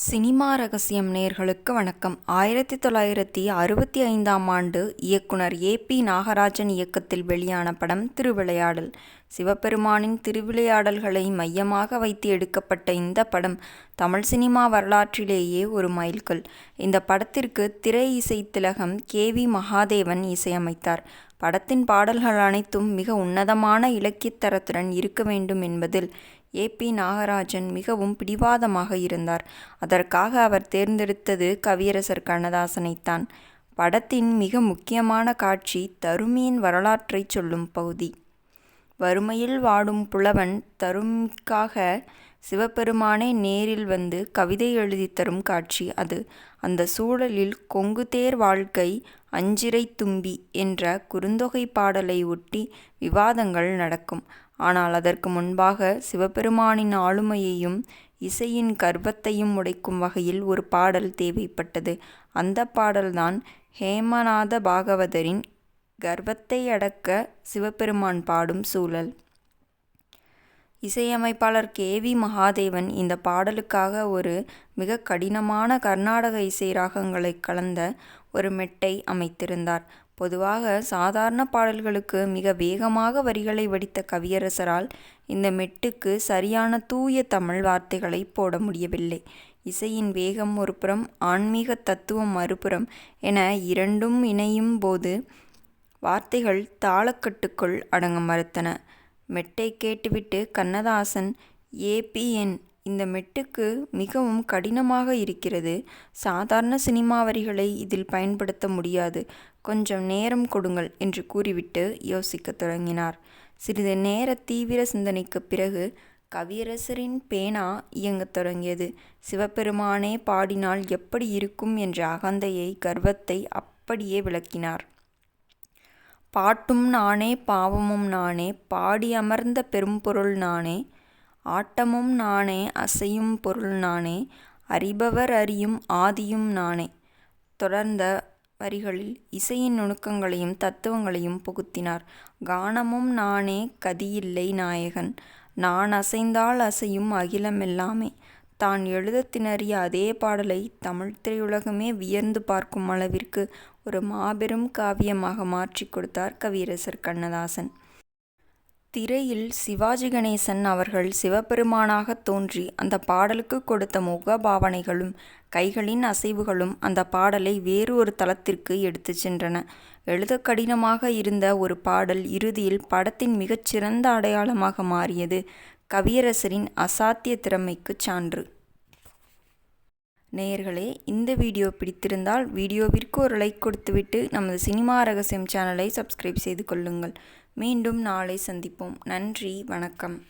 Cinema ரகசியம் நேயர்களுக்கு வணக்கம். 1965ஆம் ஆண்டு இயக்குனர் ஏ.பி. நாகராஜன் இயக்கத்தில் வெளியான படம் திருவிளையாடல். சிவபெருமானின் திருவிளையாடல்களை மையமாக வைத்து எடுக்கப்பட்ட இந்த படம் தமிழ் சினிமா வரலாற்றிலேயே ஒரு மைல்கல். இந்த படத்திற்கு திரை இசை திலகம் கே.வி. மகாதேவன் இசையமைத்தார். படத்தின் பாடல்கள் அனைத்தும் மிக உன்னதமான இலக்கியத் தரத்துடன் இருக்க வேண்டும் என்பதில் ஏ.பி. நாகராஜன் மிகவும் பிடிவாதமாக இருந்தார். அதற்காக அவர் தேர்ந்தெடுத்தது கவியரசர் கண்ணதாசனைத்தான். படத்தின் மிக முக்கியமான காட்சி தருமியின் வரலாற்றைச் சொல்லும் பகுதி. வறுமையில் வாடும் புலவன் தருமிக்காக சிவபெருமானே நேரில் வந்து கவிதை எழுதித் தரும் காட்சி அது. அந்த சூழலில் கொங்குதேர் வாழ்க்கை அஞ்சிறை தும்பி என்ற குறுந்தொகை பாடலை ஒட்டி விவாதங்கள் நடக்கும். ஆனால் அதற்கு முன்பாக சிவபெருமானின் ஆளுமையையும் இசையின் கர்வத்தையும் உடைக்கும் வகையில் ஒரு பாடல் தேவைப்பட்டது. அந்த பாடல்தான் ஹேமநாத பாகவதரின் கர்வத்தை அடக்க சிவபெருமான் பாடும் சூழல். இசையமைப்பாளர் கே.வி. மகாதேவன் இந்த பாடலுக்காக ஒரு மிக கடினமான கர்நாடக இசை ராகங்களை கலந்த ஒரு மெட்டை அமைத்திருந்தார். பொதுவாக சாதாரண பாடல்களுக்கு மிக வேகமாக வரிகளை வடித்த கவியரசரால் இந்த மெட்டுக்கு சரியான தூய தமிழ் வார்த்தைகளை போட முடியவில்லை. இசையின் வேகம் ஒருபுறம், ஆன்மீக தத்துவம் மறுபுறம் என இரண்டும் இணையும் போது வார்த்தைகள் தாளக்கட்டுக்குள் அடங்க மறுத்தன. மெட்டை கேட்டுவிட்டு கண்ணதாசன், ஏ.பி.என். இந்த மெட்டுக்கு மிகவும் கடினமாக இருக்கிறது. சாதாரண சினிமா வரிகளை இதில் பயன்படுத்த முடியாது. கொஞ்சம் நேரம் கொடுங்கள் என்று கூறிவிட்டு யோசிக்கத் தொடங்கினார். சிறிது நேர தீவிர சிந்தனைக்குப் பிறகு கவியரசரின் பேனா இயங்கத் தொடங்கியது. சிவபெருமானே பாடினால் எப்படி இருக்கும் என்ற அகந்தையை, கர்வத்தை அப்படியே விளக்கினார். பாட்டும் நானே பாவமும் நானே பாடி அமர்ந்த பெரும்பொருள் நானே ஆட்டமும் நானே அசையும் பொருள் நானே அறிபவர் அறியும் ஆதியும் நானே. தொடர்ந்த வரிகளில் இசையின் நுணுக்கங்களையும் தத்துவங்களையும் புகுத்தினார். கானமும் நானே கதியில்லை நாயகன் நான் அசைந்தால் அசையும் அகிலமெல்லாமே. தான் எழுதத் திணறிய அதே பாடலை தமிழ் திரையுலகமே வியந்து பார்க்கும் அளவிற்கு ஒரு மாபெரும் காவியமாக மாற்றிக் கொடுத்தார் கவியரசர் கண்ணதாசன். திரையில் சிவாஜி கணேசன் அவர்கள் சிவபெருமானாக தோன்றி அந்த பாடலுக்கு கொடுத்த முக பாவனைகளும் கைகளின் அசைவுகளும் அந்த பாடலை வேறு ஒரு தளத்திற்கு எடுத்துச் சென்றன. எழுத கடினமாக இருந்த ஒரு பாடல் இறுதியில் படத்தின் மிகச்சிறந்த அடையாளமாக மாறியது கவியரசரின் அசாத்திய திறமைக்கு சான்று. நேயர்களே, இந்த வீடியோ பிடித்திருந்தால் வீடியோவிற்கு ஒரு லைக் கொடுத்துவிட்டு நமது சினிமா ரகசியம் சேனலை சப்ஸ்கிரைப் செய்து கொள்ளுங்கள். மீண்டும் நாளை சந்திப்போம். நன்றி, வணக்கம்.